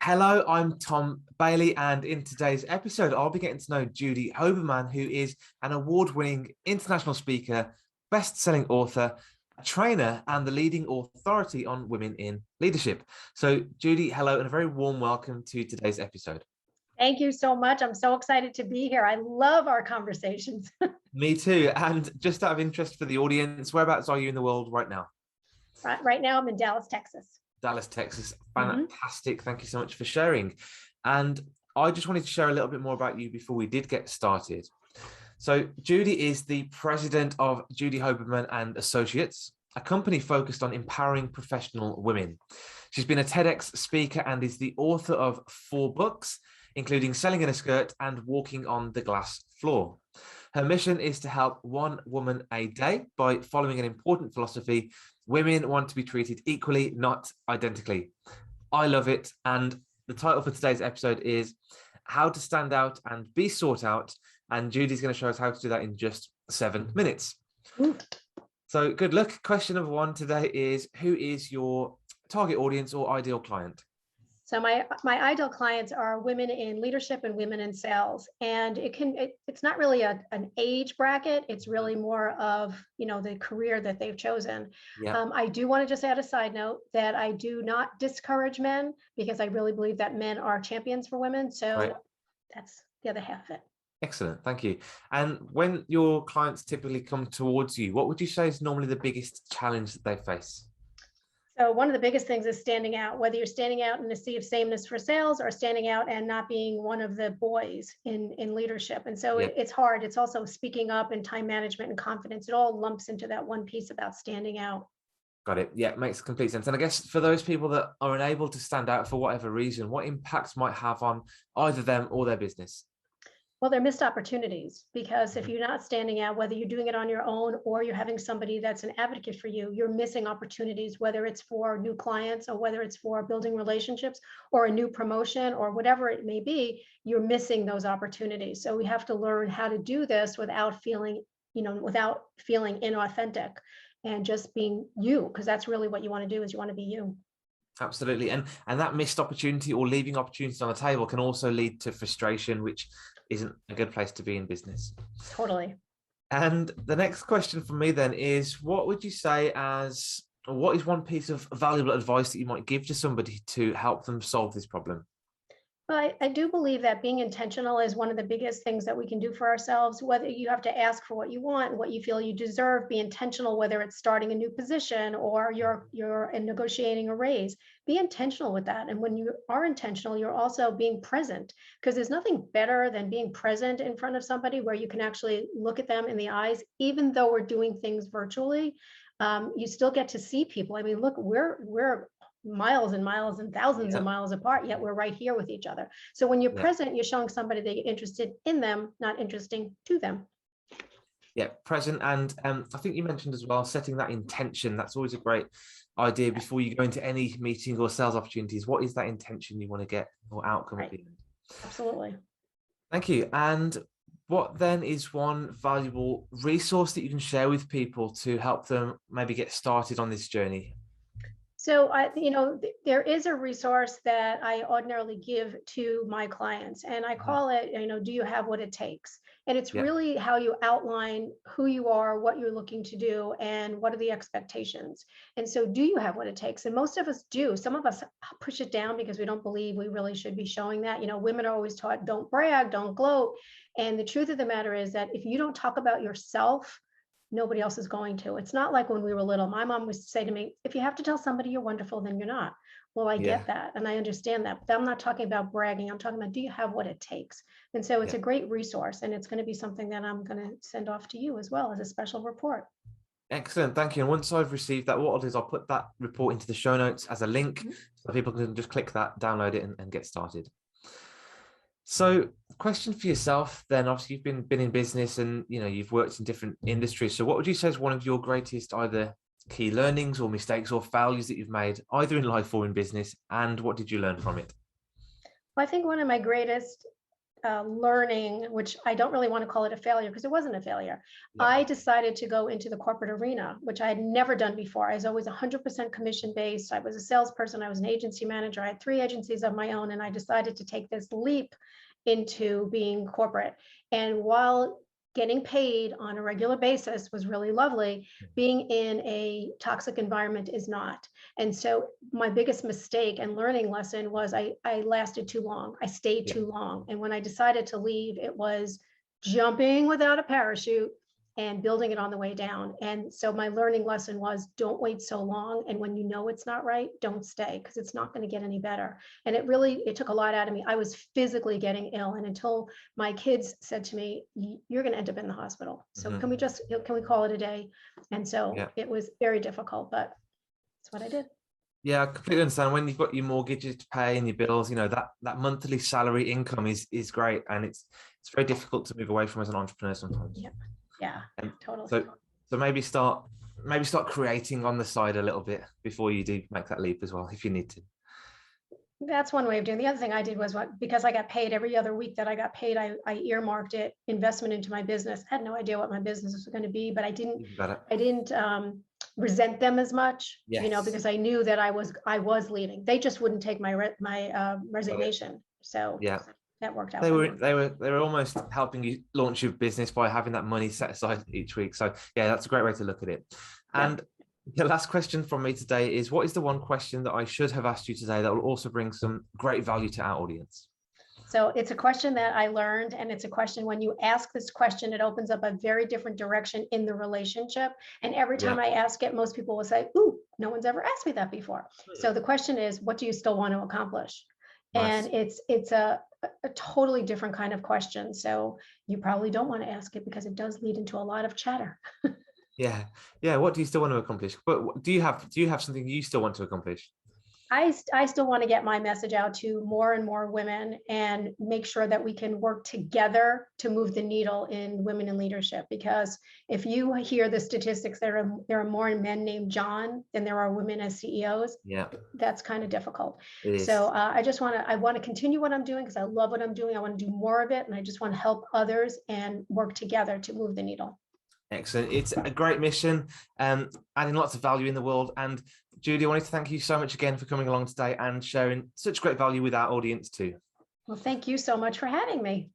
Hello, I'm Tom Bailey, and in today's episode, I'll be getting to know Judy Hoberman, who is an award-winning international speaker, best-selling author, a trainer, and the leading authority on women in leadership. So, Judy, hello, and a very warm welcome to today's episode. Thank you so much. I'm so excited to be here. I love our conversations. Me too. And just out of interest for the audience, whereabouts are you in the world right now? Right now, I'm in Dallas, Texas. Dallas, Texas. Fantastic. Thank you so much for sharing. And I just wanted to share a little bit more about you before we did get started. So Judy is the president of Judy Hoberman and Associates, a company focused on empowering professional women. She's been a TEDx speaker and is the author of 4 books, including Selling in a Skirt and Walking on the Glass Floor. Her mission is to help one woman a day by following an important philosophy: women want to be treated equally, not identically. I love it. And the title for today's episode is How to Stand Out and Be Sought Out. And Judy's going to show us how to do that in just 7 minutes. Ooh. So good luck. Question number 1 today is, who is your target audience or ideal client? So my ideal clients are women in leadership and women in sales. And it's not really an age bracket. It's really more of, the career that they've chosen. Yeah. I do want to just add a side note that I do not discourage men, because I really believe that men are champions for women. So That's the other half of it. Excellent. Thank you. And when your clients typically come towards you, what would you say is normally the biggest challenge that they face? So one of the biggest things is standing out, whether you're standing out in a sea of sameness for sales or standing out and not being one of the boys in leadership. And so it's hard. It's also speaking up and time management and confidence. It all lumps into that one piece about standing out. Got it. Yeah, it makes complete sense. And I guess for those people that are unable to stand out for whatever reason, what impacts might have on either them or their business? Well, they're missed opportunities, because if you're not standing out, whether you're doing it on your own or you're having somebody that's an advocate for you, you're missing opportunities, whether it's for new clients or whether it's for building relationships or a new promotion or whatever it may be, you're missing those opportunities. So we have to learn how to do this without feeling inauthentic and just being you, because that's really what you want to do, is you want to be you. Absolutely. And that missed opportunity or leaving opportunities on the table can also lead to frustration, which isn't a good place to be in business. Totally. And the next question for me then is, what would you say what is one piece of valuable advice that you might give to somebody to help them solve this problem? Well, I do believe that being intentional is one of the biggest things that we can do for ourselves. Whether you have to ask for what you want, what you feel you deserve, be intentional, whether it's starting a new position or you're negotiating a raise, be intentional with that. And when you are intentional, you're also being present, because there's nothing better than being present in front of somebody where you can actually look at them in the eyes. Even though we're doing things virtually, you still get to see people. I mean, look, we're miles and miles and thousands of miles apart, yet we're right here with each other. So when you're present, you're showing somebody that you're interested in them, not interesting to them. Yeah, present. And I think you mentioned as well, setting that intention. That's always a great idea before you go into any meeting or sales opportunities. What is that intention you want to get or outcome at the end? Absolutely. Thank you. And what then is one valuable resource that you can share with people to help them maybe get started on this journey? So there is a resource that I ordinarily give to my clients, and I call it, do you have what it takes? And it's really how you outline who you are, what you're looking to do, and what are the expectations. And so do you have what it takes? And most of us do. Some of us push it down because we don't believe we really should be showing that. Women are always taught, don't brag, don't gloat. And the truth of the matter is that if you don't talk about yourself, nobody else is going to. It's not like when we were little. My mom used to say to me, if you have to tell somebody you're wonderful, then you're not. Well, I get that, and I understand that, but I'm not talking about bragging. I'm talking about, do you have what it takes? And so it's a great resource, and it's going to be something that I'm going to send off to you as well as a special report. Excellent. Thank you. And once I've received that, what I'll do is I'll put that report into the show notes as a link so people can just click that, download it, and get started. So question for yourself then, obviously you've been in business and you've worked in different industries. So what would you say is one of your greatest either key learnings or mistakes or failures that you've made either in life or in business, and what did you learn from it? Well, I think one of my greatest learning, which I don't really want to call it a failure because it wasn't a failure. Yeah. I decided to go into the corporate arena, which I had never done before. I was always 100% commission based. I was a salesperson. I was an agency manager. I had 3 agencies of my own, and I decided to take this leap into being corporate. And while getting paid on a regular basis was really lovely, being in a toxic environment is not. And so my biggest mistake and learning lesson was I lasted too long. I stayed too long. And when I decided to leave, it was jumping without a parachute and building it on the way down. And so my learning lesson was, don't wait so long. And when you know it's not right, don't stay, because it's not going to get any better. And it took a lot out of me. I was physically getting ill. And until my kids said to me, you're going to end up in the hospital. So can we call it a day? And so it was very difficult, but that's what I did. Yeah, I completely understand. When you've got your mortgages to pay and your bills, you know, that monthly salary income is great. And it's very difficult to move away from as an entrepreneur sometimes. Yeah, totally. So maybe start creating on the side a little bit before you do make that leap as well, if you need to. That's one way of doing it. The other thing I did was because I got paid every other week that I got paid, I earmarked it, investment into my business. I had no idea what my business was going to be, but I didn't resent them as much, you know, because I knew that I was leaving. They just wouldn't take my resignation. So that worked out. They were almost helping you launch your business by having that money set aside each week. So yeah, that's a great way to look at it. And the last question from me today is, what is the one question that I should have asked you today that will also bring some great value to our audience? So it's a question that I learned, and it's a question, when you ask this question, it opens up a very different direction in the relationship. And every time I ask it, most people will say, ooh, no one's ever asked me that before. So the question is, what do you still want to accomplish? Nice. And it's a totally different kind of question. So you probably don't want to ask it, because it does lead into a lot of chatter. Yeah. What do you still want to accomplish? But do you have something you still want to accomplish? I still want to get my message out to more and more women and make sure that we can work together to move the needle in women in leadership. Because if you hear the statistics, there are more men named John than there are women as CEOs. Yeah, that's kind of difficult. So I want to continue what I'm doing, because I love what I'm doing. I want to do more of it, and I just want to help others and work together to move the needle. Excellent. It's a great mission, adding lots of value in the world. And Judy, I wanted to thank you so much again for coming along today and sharing such great value with our audience too. Well, thank you so much for having me.